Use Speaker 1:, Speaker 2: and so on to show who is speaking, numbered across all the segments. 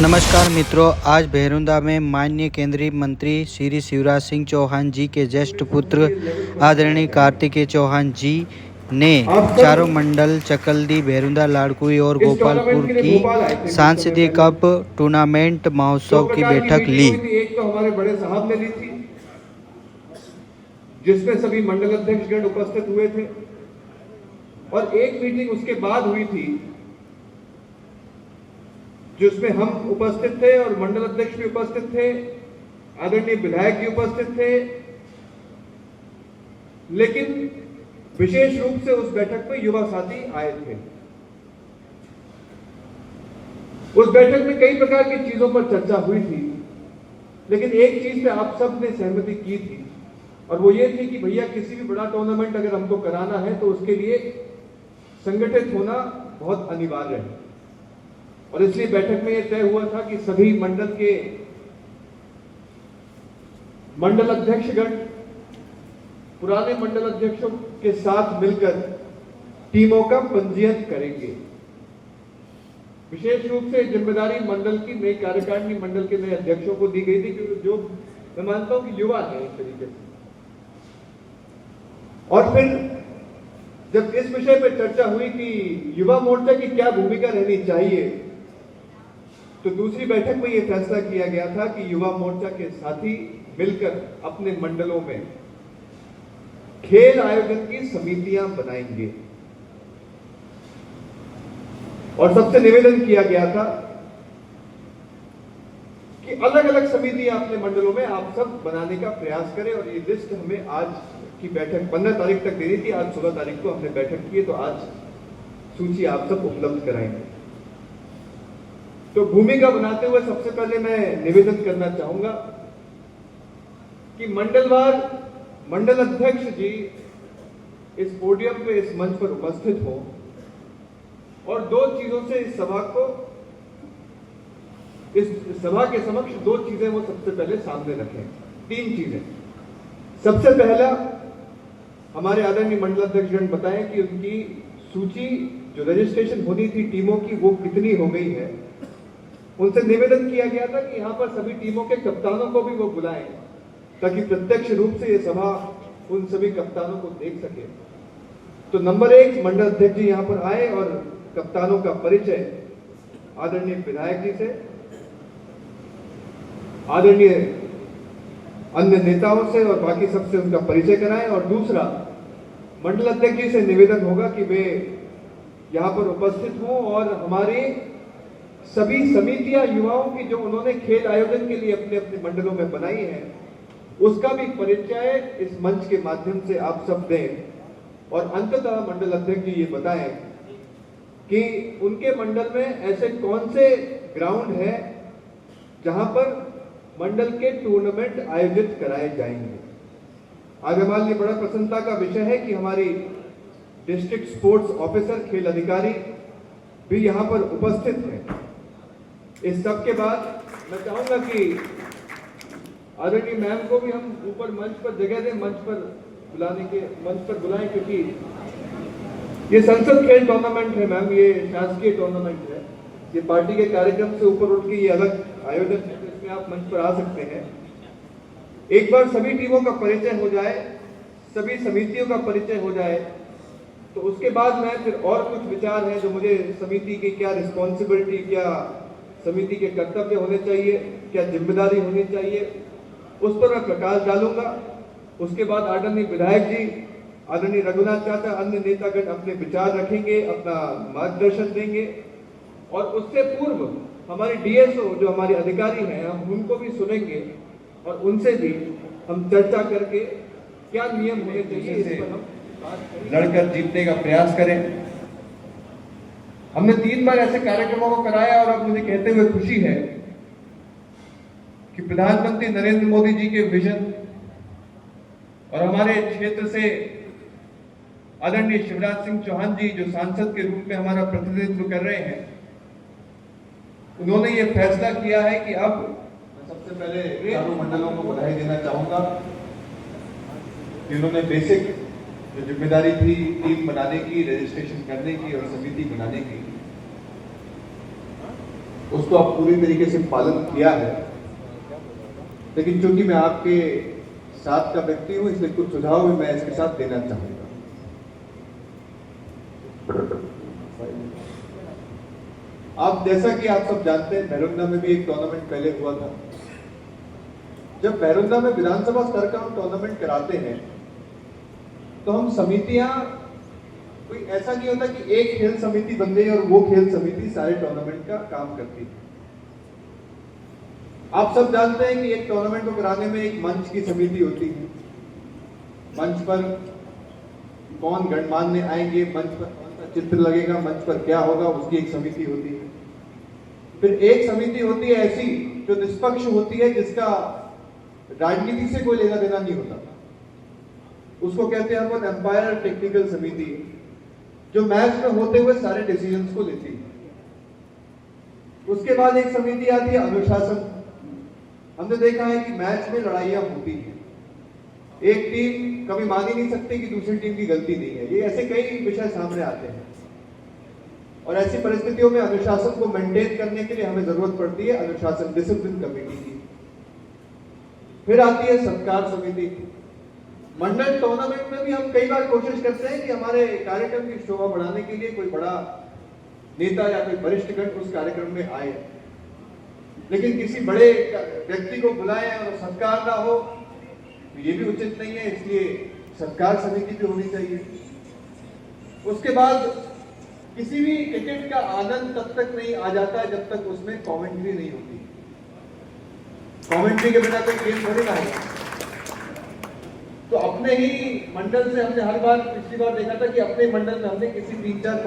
Speaker 1: नमस्कार मित्रों, आज भेरुंदा में माननीय केंद्रीय मंत्री श्री शिवराज सिंह चौहान जी के ज्येष्ठ पुत्र आदरणीय कार्तिकेय चौहान जी ने चारों मंडल चकल्दी, भेरुंदा, लाड़कुई और गोपालपुर की सांसदीय कप टूर्नामेंट महोत्सव की बैठक ली।
Speaker 2: एक तो हमारे बड़े साहब ने ली थी, जिसमें सभी मंडल अध्यक्षगण उपस्थित हुए थे, और एक मीटिंग उसके बाद हुई थी जिसमें हम उपस्थित थे और मंडल अध्यक्ष भी उपस्थित थे, आदरणीय विधायक भी उपस्थित थे। लेकिन विशेष रूप से उस बैठक में युवा साथी आए थे। उस बैठक में कई प्रकार की चीजों पर चर्चा हुई थी, लेकिन एक चीज पे आप सब ने सहमति की थी, और वो ये थी कि भैया किसी भी बड़ा टूर्नामेंट अगर हमको कराना है तो उसके लिए संगठित होना बहुत अनिवार्य है। और इसलिए बैठक में यह तय हुआ था कि सभी मंडल के मंडल अध्यक्षगण पुराने मंडल अध्यक्षों के साथ मिलकर टीमों का पंजीयन करेंगे। विशेष रूप से जिम्मेदारी मंडल की नई कार्यकारिणी मंडल के नए अध्यक्षों को दी गई थी, क्योंकि जो मैं मानता हूं कि युवा है एक तरीके से। और फिर जब इस विषय पर चर्चा हुई कि युवा मोर्चा की क्या भूमिका रहनी चाहिए, तो दूसरी बैठक में यह फैसला किया गया था कि युवा मोर्चा के साथी मिलकर अपने मंडलों में खेल आयोजन की समितियां बनाएंगे। और सबसे निवेदन किया गया था कि अलग अलग समितियां अपने मंडलों में आप सब बनाने का प्रयास करें। और ये लिस्ट हमें आज की बैठक 15 तारीख तक देनी थी, आज 16 तारीख को हमने बैठक की है, तो आज सूची आप सब उपलब्ध कराएंगे। तो भूमिका बनाते हुए सबसे पहले मैं निवेदन करना चाहूंगा कि मंडलवार मंडल अध्यक्ष जी इस पोडियम पे, इस मंच पर उपस्थित हो और दो चीजों से इस सभा के समक्ष दो चीजें वो सबसे पहले सामने रखें। तीन चीजें। सबसे पहला, हमारे आदरणीय मंडल अध्यक्षगण बताएं कि उनकी सूची जो रजिस्ट्रेशन होनी थी टीमों की, वो कितनी हो गई है। उनसे निवेदन किया गया था कि यहां पर सभी टीमों के कप्तानों को भी वो बुलाएं, ताकि प्रत्यक्ष रूप से ये सभा उन सभी कप्तानों को देख सके। तो नंबर 1, मंडल अध्यक्ष जी यहां पर आए और कप्तानों का परिचय आदरणीय विधायक जी से, आदरणीय अन्य नेताओं से और बाकी सबसे उनका परिचय कराएं। और दूसरा, मंडल अध्यक्ष जी से निवेदन होगा कि वे यहां पर उपस्थित हों और हमारे सभी समितियां युवाओं की जो उन्होंने खेल आयोजन के लिए अपने अपने मंडलों में बनाई है, उसका भी परिचय इस मंच के माध्यम से आप सब दें। और अंततः मंडल अध्यक्ष जी ये बताएं कि उनके मंडल में ऐसे कौन से ग्राउंड है जहां पर मंडल के टूर्नामेंट आयोजित कराए जाएंगे। आगे मान लीजिए, बड़ा प्रसन्नता का विषय है कि हमारी डिस्ट्रिक्ट स्पोर्ट्स ऑफिसर, खेल अधिकारी भी यहां पर उपस्थित हैं। इस सब के बाद मैं चाहूंगा कि आदरणीय मैम को भी हम ऊपर मंच पर जगह दें, मंच पर बुलाएं, क्योंकि ये संसद खेल टूर्नामेंट है मैम, ये शासकीय टूर्नामेंट है, ये पार्टी के कार्यक्रम से ऊपर उठ के ये अलग आयोजन है, तो इसमें आप मंच पर आ सकते हैं। एक बार सभी टीमों का परिचय हो जाए, सभी समितियों का परिचय हो जाए, तो उसके बाद मैं फिर और कुछ विचार हैं जो मुझे समिति की क्या रिस्पॉन्सिबिलिटी, क्या समिति के कर्तव्य होने चाहिए, क्या जिम्मेदारी होनी चाहिए, उस पर मैं प्रकाश डालूंगा। उसके बाद आदरणीय विधायक जी, आदरणीय रघुनाथ चाचा, अन्य नेतागण अपने विचार रखेंगे, अपना मार्गदर्शन देंगे। और उससे पूर्व हमारे डीएसओ जो हमारे अधिकारी हैं, हम उनको भी सुनेंगे और उनसे भी हम चर्चा करके क्या नियम होने चाहिए इस पर हम लड़कर जीतने का प्रयास करें। हमने 3 बार ऐसे कार्यक्रमों को कराया और अब मुझे कहते हुए खुशी है कि प्रधानमंत्री नरेंद्र मोदी जी के विजन और हमारे क्षेत्र से आदरणीय शिवराज सिंह चौहान जी जो सांसद के रूप में हमारा प्रतिनिधित्व कर रहे हैं, उन्होंने ये फैसला किया है कि अब सबसे पहले चारों मंडलों को बधाई देना चाहूंगा कि उन्होंने बेसिक जो जिम्मेदारी थी टीम बनाने की, रजिस्ट्रेशन करने की और समिति बनाने की, उसको आप पूरी तरीके से पालन किया है, लेकिन चूंकि मैं आपके साथ का व्यक्ति हूं इसलिए कुछ सुझाव भी मैं इसके साथ देना चाहूंगा। आप जैसा कि आप सब जानते हैं, भैरवनाथ में भी एक टूर्नामेंट पहले हुआ था। जब भैरवनाथ में विधानसभा स्तर का हम टूर्नामेंट कराते हैं तो हम समितियां, कोई ऐसा नहीं होता कि एक खेल समिति बन गई और वो खेल समिति सारे टूर्नामेंट का काम करती है। आप सब जानते हैं कि एक टूर्नामेंट को कराने में एक मंच की समिति होती है। मंच पर कौन गणमान्य आएंगे, मंच पर कौन सा चित्र लगेगा, मंच पर क्या होगा, उसकी एक समिति होती है। फिर एक समिति होती है ऐसी जो निष्पक्ष होती है, जिसका राजनीति से कोई लेना देना नहीं होता। उसको कहते हैं अपन एम्पायर टेक्निकल समिति, जो मैच में होते हुए सारे डिसीजंस को लेती है। उसके बाद एक समिति आती है अनुशासन। हमने देखा है कि मैच में लड़ाइयां होती हैं, एक टीम कभी मान ही नहीं सकती कि दूसरी टीम की गलती नहीं है। ये ऐसे कई विषय सामने आते हैं और ऐसी परिस्थितियों में अनुशासन को मेंटेन करने के लिए हमें जरूरत पड़ती है अनुशासन, डिसिप्लिन कमेटी की। फिर आती है सत्कार समिति। मंडल टूर्नामेंट में भी हम कई बार कोशिश करते हैं कि हमारे कार्यक्रम की शोभा बढ़ाने के लिए कोई बड़ा नेता या कोई वरिष्ठ गण उस कार्यक्रम में आए, लेकिन किसी बड़े व्यक्ति को बुलाएं और सत्कार ना हो तो ये भी उचित नहीं है, इसलिए सत्कार समिति भी होनी चाहिए। उसके बाद किसी भी क्रिकेट का आनंद तब तक नहीं आ जाता है जब तक उसमें कमेंट्री नहीं होती। कमेंट्री के बिना कोई गेम थोड़ी ना है। तो अपने ही मंडल से हमने हर बार, पिछली बार देखा था कि अपने मंडल में हमने किसी 3-4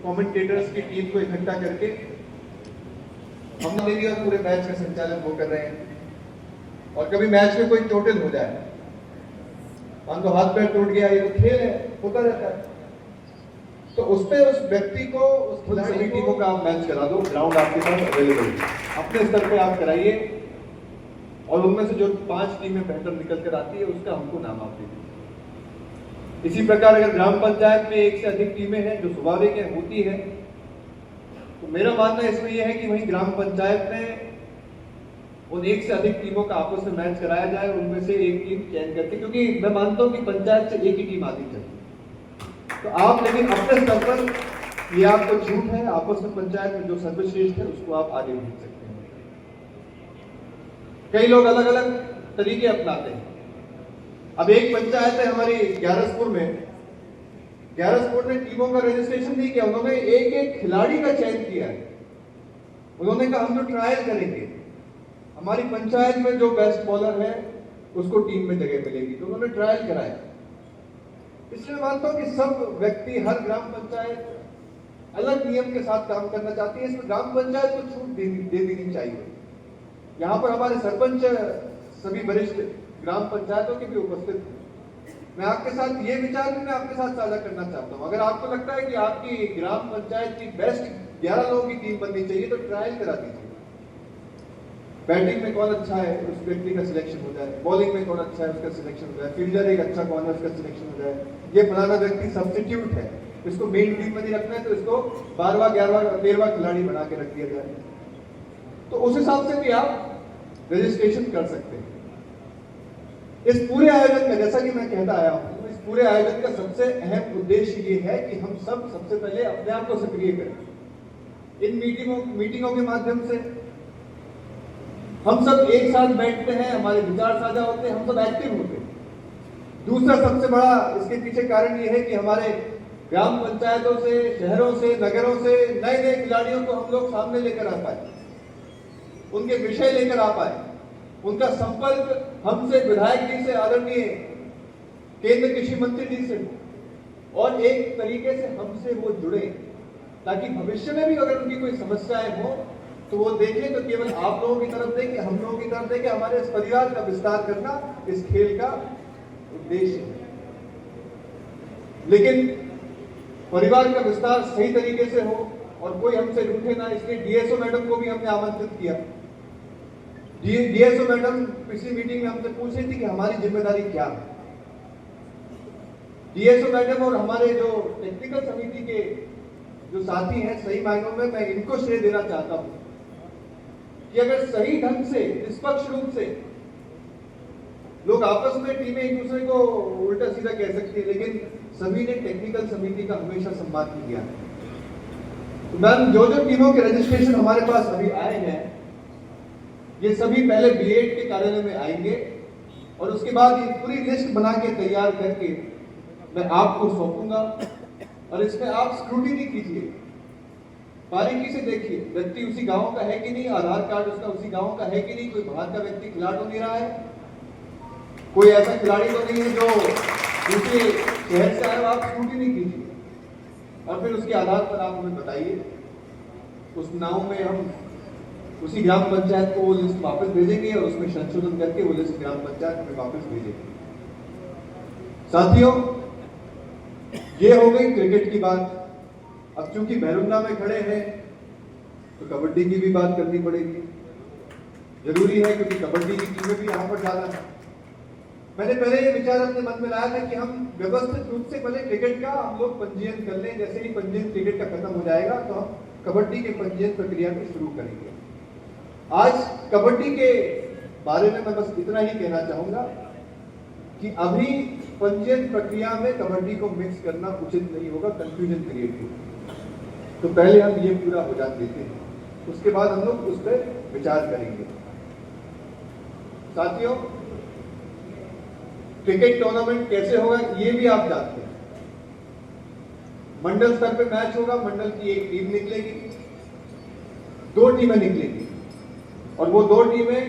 Speaker 2: कमेंटेटर्स की टीम को इकट्ठा करके हमने और पूरे मैच का संचालन वो कर रहे हैं। और कभी मैच में कोई चोटिल हो जाए, मान लो हाथ पैर टूट गया, ये तो खेल है, होता रहता है, तो उस पे उस व्यक्ति को, उस खिलाड़ी टीमों का आप मैच करा दो। ग्राउंड आपके पास अवेलेबल है, अपने स्तर पे आप कराइए और उनमें से जो 5 टीमें बेहतर निकल कर आती है उसका हमको नाम आप दीजिए। इसी प्रकार अगर ग्राम पंचायत में 1 से अधिक टीमें हैं, जो स्वाभाविक है, होती है, तो मेरा मानना इसमें यह है कि वहीं ग्राम पंचायत में उन 1 से अधिक टीमों का आपस में मैच कराया जाए और उनमें से एक टीम चयन करके, क्योंकि मैं मानता हूं कि पंचायत से एक ही टीम आनी चाहिए। तो आप लेकिन अपने स्तर पर, ये आपको छूट है, आपस में पंचायत में जो सर्वश्रेष्ठ है उसको आप आगे भेज सकते हैं। कई लोग अलग अलग तरीके अपनाते हैं। अब एक पंचायत है हमारी ग्यारसपुर में, ग्यारसपुर ने टीमों का रजिस्ट्रेशन नहीं किया, उन्होंने एक एक खिलाड़ी का चयन किया है। उन्होंने कहा हम तो ट्रायल करेंगे, हमारी पंचायत में जो बेस्ट बॉलर है उसको टीम में जगह मिलेगी, तो उन्होंने ट्रायल कराया। इसलिए मानता हूं कि सब व्यक्ति, हर ग्राम पंचायत अलग नियम के साथ काम करना चाहती है, इसमें ग्राम पंचायत को छूट दे देनी चाहिए। यहाँ पर हमारे सरपंच सभी वरिष्ठ ग्राम पंचायतों के भी उपस्थित हैं। मैं आपके साथ ये विचार भी मैं आपके साथ साझा करना चाहता हूँ। अगर आपको लगता है कि आपकी ग्राम पंचायत की बेस्ट 11 लोगों की टीम बननी चाहिए तो ट्रायल करा दीजिए। बैटिंग में कौन अच्छा है उस व्यक्ति का सिलेक्शन हो जाए, बॉलिंग में कौन अच्छा है उसका सिलेक्शन हो जाए, फील्डर एक अच्छा कौन है उसका सिलेक्शन हो जाए। ये फलाना व्यक्ति सब्स्टिट्यूट है, इसको मेन टीम में नहीं रखना है तो इसको 12वां 11वां 13वां खिलाड़ी बना के रख दिया जाए। तो उस हिसाब से भी आप रजिस्ट्रेशन कर सकते हैं। इस पूरे आयोजन का, जैसा कि मैं कहता आया हूं, इस पूरे आयोजन का सबसे अहम उद्देश्य ये है कि हम सब सबसे पहले अपने आप को सक्रिय करें। इन मीटिंगों के माध्यम से हम सब एक साथ बैठते हैं, हमारे विचार साझा होते हैं, हम सब एक्टिव होते हैं। दूसरा सबसे बड़ा इसके पीछे कारण ये है कि हमारे ग्राम पंचायतों से, शहरों से, नगरों से नए नए खिलाड़ियों को हम लोग सामने लेकर आ पाए, उनके विषय लेकर आ पाए, उनका संपर्क हमसे, विधायक जी से, आदरणीय केंद्र कृषि मंत्री जी से हो और एक तरीके से हमसे वो जुड़े, ताकि भविष्य में भी अगर उनकी कोई समस्याएं हो तो वो देखें तो केवल आप लोगों की तरफ देखें, हम लोगों की तरफ देखें। हमारे इस परिवार का विस्तार करना इस खेल का उद्देश्य है। लेकिन परिवार का विस्तार सही तरीके से हो और कोई हमसे रूठे ना, इसलिए डीएसओ मैडम को भी हमने आमंत्रित किया। डीएसओ मैडम पिछली मीटिंग में हमसे पूछ रही थी कि हमारी जिम्मेदारी क्या है। डीएसओ मैडम और हमारे जो टेक्निकल समिति के जो साथी हैं, सही मायनों में मैं इनको श्रेय देना चाहता हूं कि अगर सही ढंग से निष्पक्ष रूप से लोग आपस में टीमें एक दूसरे को उल्टा सीधा कह सकती है, लेकिन सभी ने टेक्निकल समिति का हमेशा सम्मान किया है। तो मैम, जो जो टीमों के रजिस्ट्रेशन हमारे पास अभी आए हैं, ये सभी पहले B8 के कार्यालय में आएंगे और उसके बाद ये पूरी लिस्ट बना के तैयार करके मैं आपको सौंपूंगा और इसमें आप स्क्रूटिनी कीजिए, बारीकी से देखिए व्यक्ति उसी गांव का है कि नहीं, आधार कार्ड उसका उसी गांव का है कि नहीं, कोई बाहर का व्यक्ति खिलाड़ तो नहीं रहा है, कोई ऐसा खिलाड़ी तो नहीं है जो दूसरे शहर से आया। आप स्क्रूटिनी कीजिए और फिर उसके आधार पर आप हमें बताइए। उस नाव में हम उसी ग्राम पंचायत को वो लिस्ट वापस भेजेंगे और उसमें संशोधन करके वो लिस्ट ग्राम पंचायत में वापस भेजेंगे। साथियों, ये हो गई क्रिकेट की बात। अब चूंकि भैरुंदा में खड़े हैं तो कबड्डी की भी बात करनी पड़ेगी, जरूरी है, क्योंकि कबड्डी की टीमें भी यहाँ पर डाला है। मैंने पहले ये विचार अपने मन में लाया था कि हम व्यवस्थित रूप से पहले क्रिकेट का हम लोग पंजीयन कर लें, जैसे ही पंजीयन क्रिकेट का खत्म हो जाएगा तो हम कबड्डी के पंजीयन प्रक्रिया को शुरू करेंगे। आज कबड्डी के बारे में मैं बस इतना ही कहना चाहूंगा कि अभी पंजीयन प्रक्रिया में कबड्डी को मिक्स करना उचित नहीं होगा, कंफ्यूजन क्रिएट होगी। तो पहले हम ये पूरा हो जाने देते हैं, उसके बाद हम लोग उस पर विचार करेंगे। साथियों, क्रिकेट टूर्नामेंट कैसे होगा ये भी आप जानते हैं। मंडल स्तर पे मैच होगा, मंडल की एक टीम निकलेगी, 2 टीमें निकलेगी और वो 2 टीमें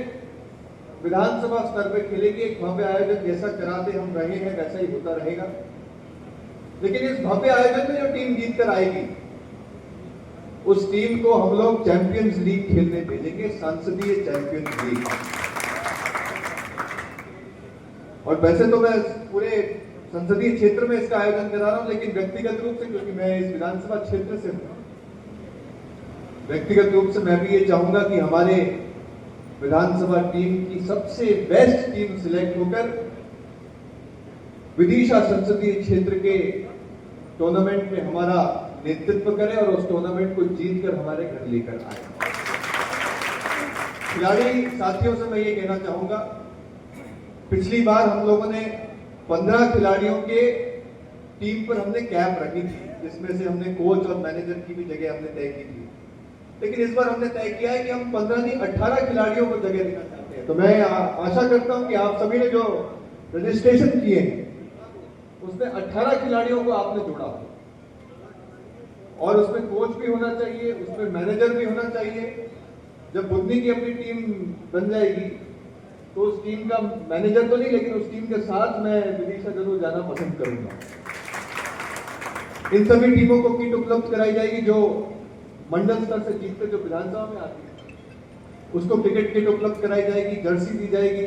Speaker 2: विधानसभा स्तर पे खेलेगी। एक भव्य आयोजन जैसा कराते हम रहे हैं वैसा ही होता रहेगा, लेकिन इस भव्य आयोजन में जो टीम जीत कर आएगी उस टीम को हम लोग चैंपियंस लीग खेलने भेजेंगे, संसदीय चैंपियंस लीग। और वैसे तो मैं पूरे संसदीय क्षेत्र में इसका आयोजन करा रहा हूं, लेकिन व्यक्तिगत रूप से, क्योंकि मैं इस विधानसभा क्षेत्र से हूं, व्यक्तिगत रूप से मैं भी ये चाहूंगा कि हमारे विधानसभा टीम की सबसे बेस्ट टीम सिलेक्ट होकर विदिशा संसदीय क्षेत्र के टूर्नामेंट में हमारा नेतृत्व करे और उस टूर्नामेंट को जीतकर हमारे घर लेकर आए। खिलाड़ी साथियों से मैं ये कहना चाहूंगा, पिछली बार हम लोगों ने 15 खिलाड़ियों के टीम पर हमने कैप रखी थी, जिसमें से हमने कोच और मैनेजर की भी जगह हमने तय की थी। लेकिन इस बार हमने तय किया है कि हम 15 नहीं 18 खिलाड़ियों को जगह देना चाहते हैं। तो मैं आशा करता हूं कि आप सभी ने जो रजिस्ट्रेशन किए हैं उसमें 18 खिलाड़ियों को आपने जोड़ा हो और उसमें कोच भी होना चाहिए, उसमें मैनेजर भी होना चाहिए। जब बुद्धि की अपनी टीम बन जाएगी तो उस टीम का मैनेजर तो नहीं, लेकिन उस टीम के साथ मैं विदिशा जरूर जाना पसंद करूंगा। इन सभी टीमों को किट उपलब्ध कराई जाएगी जो मंडल स्तर से जीतकर जो विधानसभा में आती है, उसको क्रिकेट किट उपलब्ध कराई जाएगी, जर्सी दी जाएगी,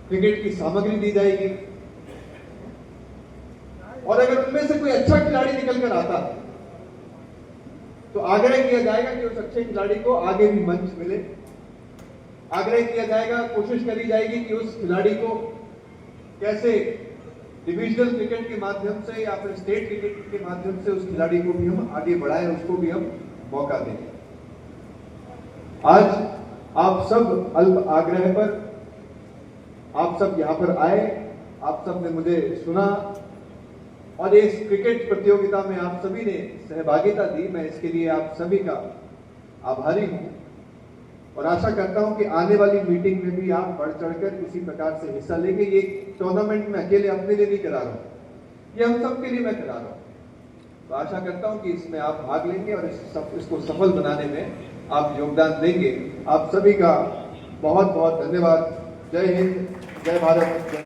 Speaker 2: क्रिकेट की सामग्री दी जाएगी। और अगर उनमें से कोई अच्छा खिलाड़ी निकल कर आता है तो आग्रह किया जाएगा कि उस अच्छे खिलाड़ी को आगे भी मंच मिले। आग्रह किया जाएगा, कोशिश करी जाएगी कि उस खिलाड़ी को कैसे डिविजनल क्रिकेट के माध्यम से या फिर स्टेट क्रिकेट के माध्यम से उस खिलाड़ी को भी हम आगे बढ़ाएं, उसको भी हम मौका दें। आज आप सब अल्प आग्रह पर आप सब यहां पर आए, आप सब ने मुझे सुना और इस क्रिकेट प्रतियोगिता में आप सभी ने सहभागिता दी। मैं इसके लिए आप सभी का आभारी हूं और आशा करता हूं कि आने वाली मीटिंग में भी आप बढ़ चढ़कर इसी प्रकार से हिस्सा लेंगे। ये टूर्नामेंट में अकेले अपने लिए नहीं करा रहा हूं, ये हम सबके लिए मैं करा रहा हूं। तो आशा करता हूं कि इसमें आप भाग लेंगे और इसको सफल बनाने में आप योगदान देंगे। आप सभी का बहुत बहुत धन्यवाद। जय हिंद, जय भारत।